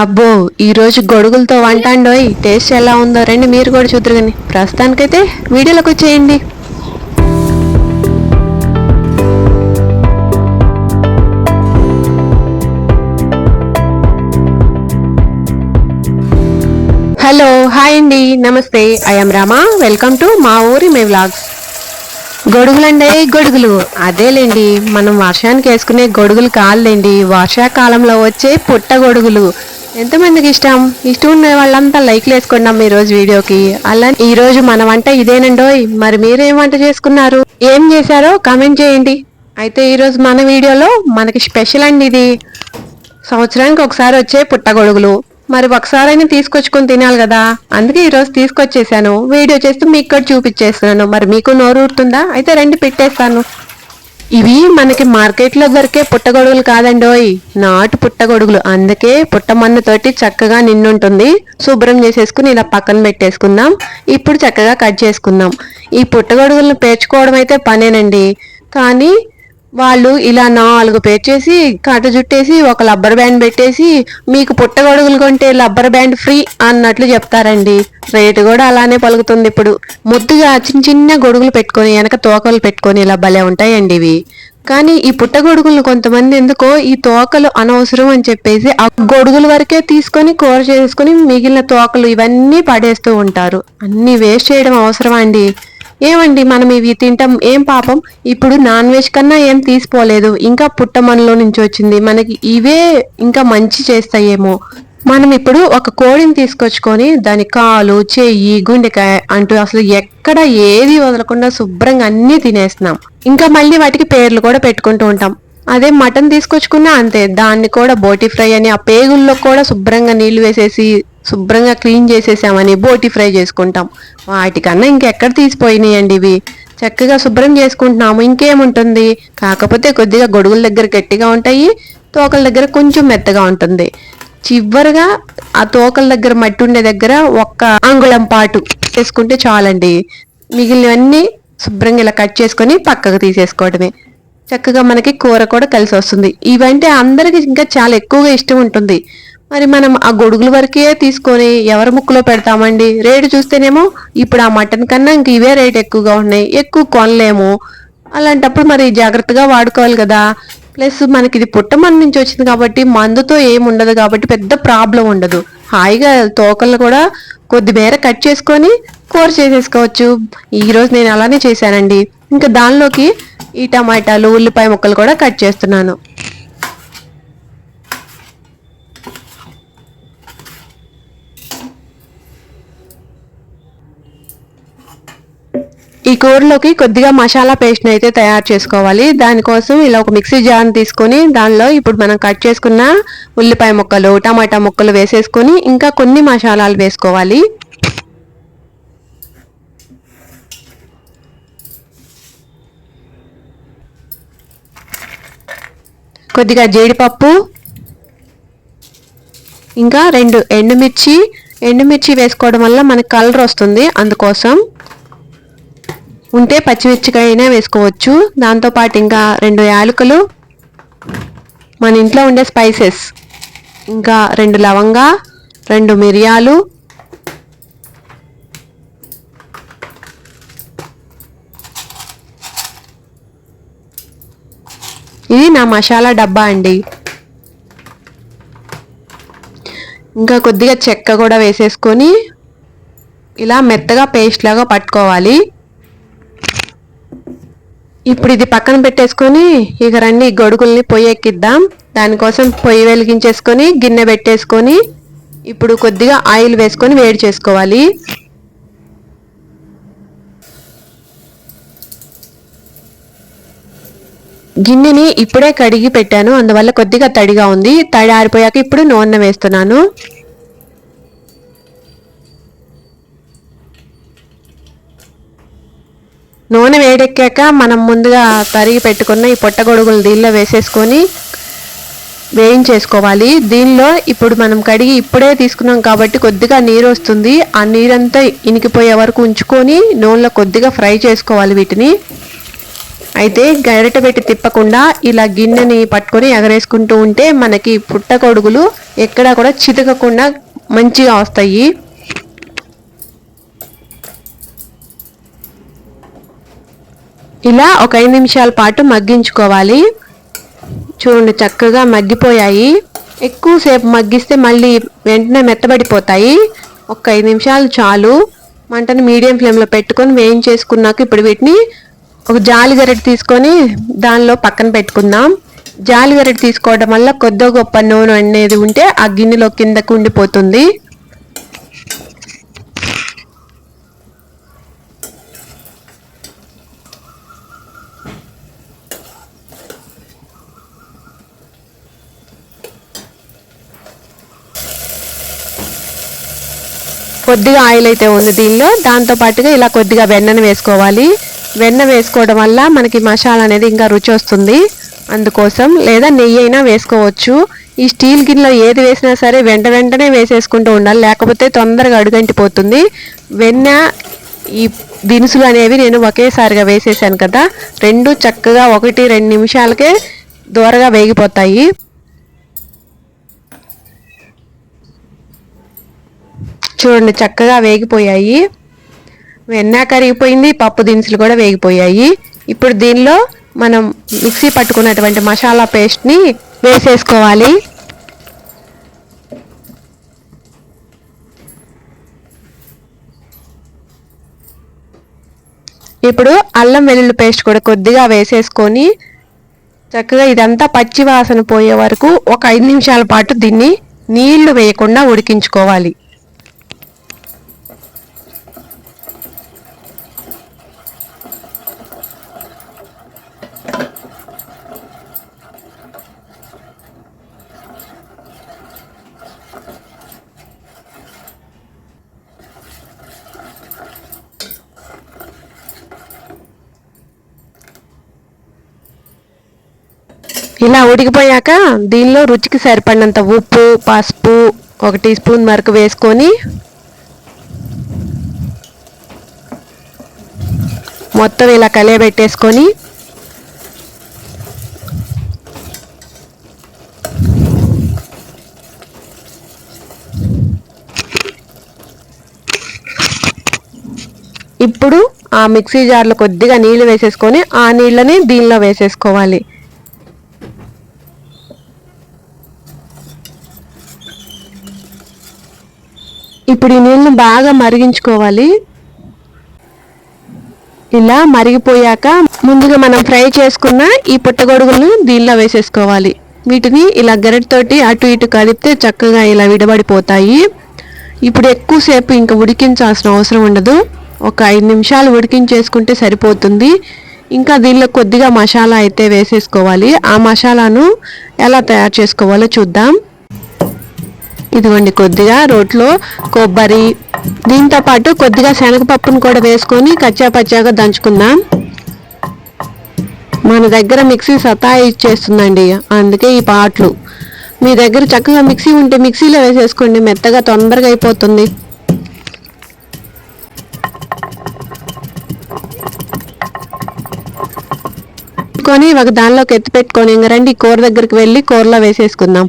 అబ్బో ఈ రోజు గొడుగులతో వంట అండోయ్. టేస్ట్ ఎలా ఉందో రండి మీరు కూడా చూద్దరు కానీ ప్రస్తుతానికైతే వీడియోలోకి వచ్చేయండి. హలో హాయ్ అండి, నమస్తే. ఐఎమ్ రామా. వెల్కమ్ టు మా ఊరి మే వ్లాగ్స్. గొడుగులండి, గొడుగులు అదేలేండి, మనం వర్షానికి వేసుకునే గొడుగులు కాదులేండి, వర్షాకాలంలో వచ్చే పుట్ట గొడుగులు. ఎంతమందికి ఇష్టం ఉన్న వాళ్ళంతా లైక్లు వేసుకున్నాం ఈ రోజు వీడియోకి. అలా ఈ రోజు మన వంట ఇదేనండోయ్. మరి మీరేం వంట చేసుకున్నారు, ఏం చేశారో కామెంట్ చేయండి. అయితే ఈ రోజు మన వీడియోలో మనకి స్పెషల్ అండి ఇది. సంవత్సరానికి ఒకసారి వచ్చే పుట్టగొడుగులు. మరి ఒకసారైనా తీసుకొచ్చుకొని తినాలి కదా, అందుకే ఈ రోజు తీసుకొచ్చేసాను. వీడియో చేస్తూ మీకు కూడా చూపించేస్తున్నాను. మరి మీకు నోరు ఊరుతుందా? అయితే రండి పెట్టేస్తాను. ఇవి మనకి మార్కెట్లో దొరికే పుట్టగొడుగులు కాదండోయ్, నాటు పుట్టగొడుగులు. అందుకే పుట్టమన్నుతోటి చక్కగా నిన్నుంటుంది. శుభ్రం చేసేసుకుని ఇలా పక్కన పెట్టేసుకుందాం. ఇప్పుడు చక్కగా కట్ చేసుకుందాం. ఈ పుట్టగొడుగులను పేర్చుకోవడం అయితే పనేనండి, కానీ వాళ్ళు ఇలా 4 పేర్చేసి కట్ట జుట్టేసి ఒక రబ్బర్ బ్యాండ్ పెట్టేసి మీకు పుట్టగొడుగులు కొంటే రబ్బర్ బ్యాండ్ ఫ్రీ అన్నట్లు చెప్తారండి. రేటు కూడా అలానే పలుకుతుంది. ఇప్పుడు ముద్దుగా చిన్న చిన్న గొడుగులు పెట్టుకొని వెనక తోకలు పెట్టుకొని ఇలా భలే ఉంటాయండి ఇవి. కానీ ఈ పుట్టగొడుగులను కొంతమంది ఎందుకో ఈ తోకలు అనవసరం అని చెప్పేసి ఆ గొడుగుల వరకే తీసుకొని కూర చేసుకుని మిగిలిన తోకలు ఇవన్నీ పడేస్తూ ఉంటారు. అన్ని వేస్ట్ చేయడం అవసరమా అండి? ఏమండి, మనం ఇవి తింటాం, ఏం పాపం? ఇప్పుడు నాన్ వెజ్ కన్నా ఏం తీసిపోలేదు, ఇంకా పుట్టమన్నులో నుంచి వచ్చింది, మనకి ఇవే ఇంకా మంచి చేస్తాయేమో. మనం ఇప్పుడు ఒక కోడిని తీసుకొచ్చుకొని దాని కాలు, చెయ్యి, గుండెకాయ అంటూ అసలు ఎక్కడ ఏది వదలకుండా శుభ్రంగా అన్ని తినేస్తున్నాం. ఇంకా మళ్ళీ వాటికి పేర్లు కూడా పెట్టుకుంటూ ఉంటాం. అదే మటన్ తీసుకొచ్చుకున్నా అంతే, దాన్ని కూడా బోటి ఫ్రై అని ఆ పేగుల్లో కూడా శుభ్రంగా నీళ్లు వేసేసి శుభ్రంగా క్లీన్ చేసేసామని బోటి ఫ్రై చేసుకుంటాం. వాటికన్నా ఇంకెక్కడ తీసిపోయినాయండి ఇవి. చక్కగా శుభ్రం చేసుకుంటున్నాము, ఇంకేముంటుంది. కాకపోతే కొద్దిగా గొడుగుల దగ్గర గట్టిగా ఉంటాయి, తోకల దగ్గర కొంచెం మెత్తగా ఉంటుంది. చివరిగా ఆ తోకల దగ్గర మట్టి ఉండే దగ్గర 1 అంగుళం పాటు చేసుకుంటే చాలండి. మిగిలినవన్నీ శుభ్రంగా ఇలా కట్ చేసుకొని పక్కకు తీసేసుకోవడమే. చక్కగా మనకి కూర కూడా కలిసి వస్తుంది. ఇవంటే అందరికి ఇంకా చాలా ఎక్కువగా ఇష్టం ఉంటుంది. మరి మనం ఆ గొడుగుల వరకే తీసుకొని ఎవరి ముక్కులో పెడతామండి? రేటు చూస్తేనేమో ఇప్పుడు ఆ మటన్ కన్నా ఇంక ఇవే రేట్ ఎక్కువగా ఉన్నాయి, ఎక్కువ కొనలేము. అలాంటప్పుడు మరి జాగ్రత్తగా వాడుకోవాలి కదా. ప్లస్ మనకి ఇది పుట్టమన్ను నుంచి వచ్చింది కాబట్టి మందుతో ఏముండదు కాబట్టి పెద్ద ప్రాబ్లం ఉండదు. హాయిగా తోకలను కూడా కొద్ది మేర కట్ చేసుకొని కూర చేసేసుకోవచ్చు. ఈరోజు నేను అలానే చేశానండి. ఇంకా దానిలోకి ఈ టమాటాలు, ఉల్లిపాయ ముక్కలు కూడా కట్ చేస్తున్నాను. ఈ కూరలోకి కొద్దిగా మసాలా పేస్ట్ అయితే తయారు చేసుకోవాలి. దానికోసం ఇలా ఒక మిక్సీ జార్ని తీసుకొని దానిలో ఇప్పుడు మనం కట్ చేసుకున్న ఉల్లిపాయ ముక్కలు, టమాటా ముక్కలు వేసేసుకొని ఇంకా కొన్ని మసాలాలు వేసుకోవాలి. కొద్దిగా జీడిపప్పు, ఇంకా 2 ఎండుమిర్చి వేసుకోవడం వల్ల మనకి కలర్ వస్తుంది. అందుకోసం ఉంటే పచ్చిమిర్చికైనా వేసుకోవచ్చు. దాంతోపాటు ఇంకా 2 యాలకులు, మన ఇంట్లో ఉండే స్పైసెస్, ఇంకా 2 లవంగా, 2 మిరియాలు, ఇది నా మసాలా డబ్బా అండి. ఇంకా కొద్దిగా చెక్క కూడా వేసేసుకొని ఇలా మెత్తగా పేస్ట్ లాగా పట్టుకోవాలి. ఇప్పుడు ఇది పక్కన పెట్టేసుకొని ఇక రండి గొడుగుల్ని పొయ్యి ఎక్కిద్దాం. దానికోసం పొయ్యి వెలిగించేసుకొని గిన్నె పెట్టేసుకొని ఇప్పుడు కొద్దిగా ఆయిల్ వేసుకొని వేడి చేసుకోవాలి. గిన్నెని ఇప్పుడే కడిగి పెట్టాను, అందువల్ల కొద్దిగా తడిగా ఉంది. తడి ఆరిపోయాక ఇప్పుడు నూనె వేస్తున్నాను. నూనె వేడెక్కాక మనం ముందుగా తరిగి పెట్టుకున్న ఈ పొట్టగొడుగులు దీనిలో వేసేసుకొని వేయించేసుకోవాలి. దీనిలో ఇప్పుడు మనం కడిగి ఇప్పుడే తీసుకున్నాం కాబట్టి కొద్దిగా నీరు వస్తుంది. ఆ నీరంతా ఇనికిపోయే వరకు ఉంచుకొని నూనెలో కొద్దిగా ఫ్రై చేసుకోవాలి వీటిని. అయితే గరిట పెట్టి తిప్పకుండా ఇలా గిన్నెని పట్టుకొని ఎగరేసుకుంటూ ఉంటే మనకి పుట్టగొడుగులు ఎక్కడా కూడా చితకకుండా మంచిగా వస్తాయి. ఇలా ఒక 5 నిమిషాల పాటు మగ్గించుకోవాలి. చూడండి చక్కగా మగ్గిపోయాయి. ఎక్కువసేపు మగ్గిస్తే మళ్ళీ వెంటనే మెత్తబడిపోతాయి. ఒక 5 నిమిషాలు చాలు. మంటను మీడియం ఫ్లేమ్లో పెట్టుకొని వేయించేసుకున్నాక ఇప్పుడు వీటిని ఒక జాలి గరిటె తీసుకొని దానిలో పక్కన పెట్టుకుందాం. జాలి గరిటె తీసుకోవడం వల్ల కొద్దిగా గొప్ప నూనె అనేది ఉంటే ఆ గిన్నెలో కిందకు ఉండిపోతుంది. కొద్దిగా ఆయిల్ అయితే ఉంది దీనిలో. దాంతో పాటుగా ఇలా కొద్దిగా వెన్నను వేసుకోవాలి. వెన్న వేసుకోవడం వల్ల మనకి మసాలా అనేది ఇంకా రుచి వస్తుంది. అందుకోసం లేదా నెయ్యి అయినా వేసుకోవచ్చు. ఈ స్టీల్ గిన్నెలో ఏది వేసినా సరే వెంటనే వేసేసుకుంటూ ఉండాలి, లేకపోతే తొందరగా అడుగంటిపోతుంది. వెన్న ఈ దినుసులు అనేవి నేను ఒకేసారిగా వేసేసాను కదా, రెండు చక్కగా 1-2 నిమిషాలకే దూరగా వేగిపోతాయి. చూడండి చక్కగా వేగిపోయాయి. వెన్న కరిగిపోయింది, పప్పు దినుసులు కూడా వేగిపోయాయి. ఇప్పుడు దీనిలో మనం మిక్సీ పట్టుకున్నటువంటి మసాలా పేస్ట్ని వేసేసుకోవాలి. ఇప్పుడు అల్లం వెల్లుల్లి పేస్ట్ కూడా కొద్దిగా వేసేసుకొని చక్కగా ఇదంతా పచ్చి వాసన పోయే వరకు ఒక 5 నిమిషాల పాటు దీన్ని నీళ్లు వేయకుండా ఉడికించుకోవాలి. ఇలా ఉడికిపోయాక దీనిలో రుచికి సరిపడినంత ఉప్పు, పసుపు 1 టీ స్పూన్ వరకు వేసుకొని మొత్తం ఇలా కలియబెట్టేసుకొని ఇప్పుడు ఆ మిక్సీ జార్లో కొద్దిగా నీళ్ళు వేసేసుకొని ఆ నీళ్ళని దీనిలో వేసేసుకోవాలి. ఇప్పుడు ఈ నీళ్ళని బాగా మరిగించుకోవాలి. ఇలా మరిగిపోయాక ముందుగా మనం ఫ్రై చేసుకున్న ఈ పుట్టగొడుగులను దీనిలో వేసేసుకోవాలి. వీటిని ఇలా గరిటెతోటి అటు ఇటు కదిపితే చక్కగా ఇలా విడబడిపోతాయి. ఇప్పుడు ఎక్కువసేపు ఇంకా ఉడికించాల్సిన అవసరం ఉండదు. ఒక 5 నిమిషాలు ఉడికించేసుకుంటే సరిపోతుంది. ఇంకా దీనిలో కొద్దిగా మసాలా అయితే వేసేసుకోవాలి. ఆ మసాలాను ఎలా తయారు చేసుకోవాలో చూద్దాం. ఇదిగోండి కొద్దిగా రోట్లో కొబ్బరి, దీంతో పాటు కొద్దిగా శనగపప్పును కూడా వేసుకొని కచ్చాపచ్చాగా దంచుకుందాం. మన దగ్గర మిక్సీ ఇచ్చేస్తుందండి, అందుకే ఈ పాటలు. మీ దగ్గర చక్కగా మిక్సీ ఉంటే మిక్సీలో వేసేసుకోండి, మెత్తగా తొందరగా అయిపోతుంది. ఒక దానిలోకి ఎత్తి పెట్టుకొని ఇంక రండి కూర దగ్గరికి వెళ్ళి కూరలో వేసేసుకుందాం.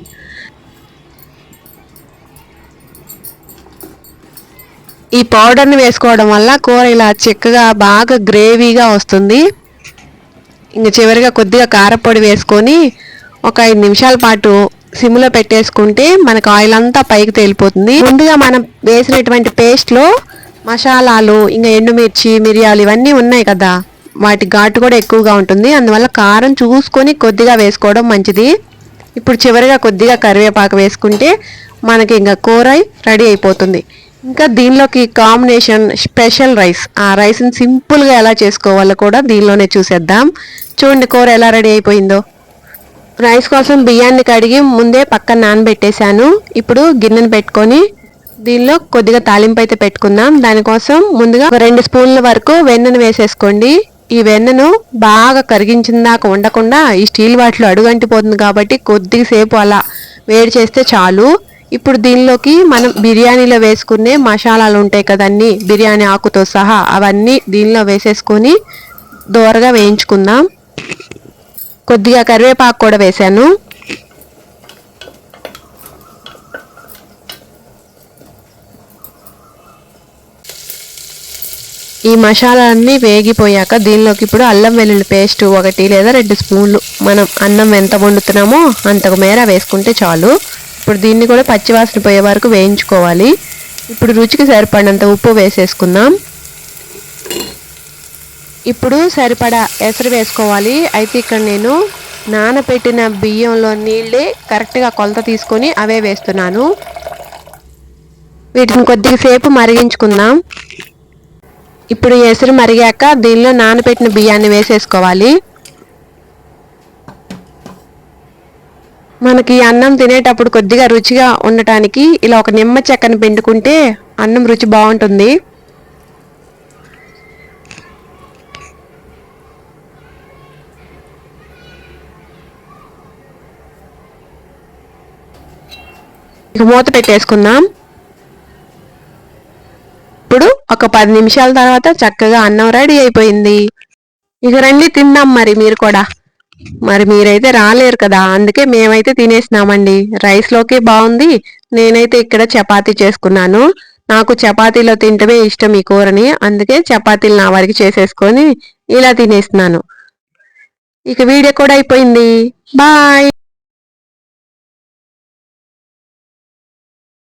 ఈ పౌడర్ని వేసుకోవడం వల్ల కూర ఇలా చిక్కగా బాగా గ్రేవీగా వస్తుంది. ఇంక చివరిగా కొద్దిగా కారపొడి వేసుకొని ఒక 5 నిమిషాల పాటు సిమ్లో పెట్టేసుకుంటే మనకు ఆయిల్ అంతా పైకి తేలిపోతుంది. ముందుగా మనం వేసినటువంటి పేస్ట్లో మసాలాలు, ఇంకా ఎండుమిర్చి, మిరియాలు ఇవన్నీ ఉన్నాయి కదా, వాటి ఘాటు కూడా ఎక్కువగా ఉంటుంది. అందువల్ల కారం చూసుకొని కొద్దిగా వేసుకోవడం మంచిది. ఇప్పుడు చివరిగా కొద్దిగా కరివేపాకు వేసుకుంటే మనకి ఇంకా కూర రెడీ అయిపోతుంది. ఇంకా దీనిలోకి కాంబినేషన్ స్పెషల్ రైస్. ఆ రైస్ని సింపుల్గా ఎలా చేసుకోవాలో కూడా దీనిలోనే చూసేద్దాం. చూడండి కూర ఎలా రెడీ అయిపోయిందో. రైస్ కోసం బియ్యాన్ని కడిగి ముందే పక్కన నానబెట్టేశాను. ఇప్పుడు గిన్నెను పెట్టుకొని దీనిలో కొద్దిగా తాలింపు అయితే పెట్టుకుందాం. దానికోసం ముందుగా 2 స్పూన్ల వరకు వెన్నను వేసేసుకోండి. ఈ వెన్నను బాగా కరిగించిన దాకా ఉండకుండా ఈ స్టీల్ వాటిలో అడుగంటిపోతుంది కాబట్టి కొద్దిసేపు అలా వేడి చేస్తే చాలు. ఇప్పుడు దీనిలోకి మనం బిర్యానీలో వేసుకునే మసాలాలు ఉంటాయి కదండి, బిర్యానీ ఆకుతో సహా అవన్నీ దీనిలో వేసేసుకొని దోరగా వేయించుకుందాం. కొద్దిగా కరివేపాకు కూడా వేసాను. ఈ మసాలాలన్నీ వేగిపోయాక దీనిలోకి ఇప్పుడు అల్లం వెల్లుల్లి పేస్ట్ 1 లేదా 2 స్పూన్లు మనం అన్నం ఎంత వండుతున్నామో అంతకు మేర వేసుకుంటే చాలు. ఇప్పుడు దీన్ని కూడా పచ్చివాసన పోయే వరకు వేయించుకోవాలి. ఇప్పుడు రుచికి సరిపడినంత ఉప్పు వేసేసుకుందాం. ఇప్పుడు సరిపడా ఎసరు వేసుకోవాలి. అయితే ఇక్కడ నేను నానబెట్టిన బియ్యంలో నీళ్ళే కరెక్ట్గా కొలత తీసుకొని అవే వేస్తున్నాను. వీటిని కొద్దిగా సేపు మరిగించుకుందాం. ఇప్పుడు ఎసరు మరిగాక దీనిలో నానబెట్టిన బియ్యాన్ని వేసేసుకోవాలి. మనకి అన్నం తినేటప్పుడు కొద్దిగా రుచిగా ఉండటానికి ఇలా ఒక నిమ్మ చెక్కను పిండుకుంటే అన్నం రుచి బాగుంటుంది. ఇక మూత పెట్టేసుకుందాం. ఇప్పుడు ఒక 10 నిమిషాల తర్వాత చక్కగా అన్నం రెడీ అయిపోయింది. ఇక రండి తిందాం. మరి మీరు కూడా, మరి మీరైతే రాలేరు కదా, అందుకే మేమైతే తినేసినామండి. రైస్లోకి బాగుంది. నేనైతే ఇక్కడ చపాతీ చేసుకున్నాను. నాకు చపాతీలో తింటమే ఇష్టం ఈ కూరని, అందుకే చపాతీలు నా వరకు చేసేసుకొని ఇలా తినేస్తున్నాను. ఇక వీడియో కూడా అయిపోయింది. బాయ్.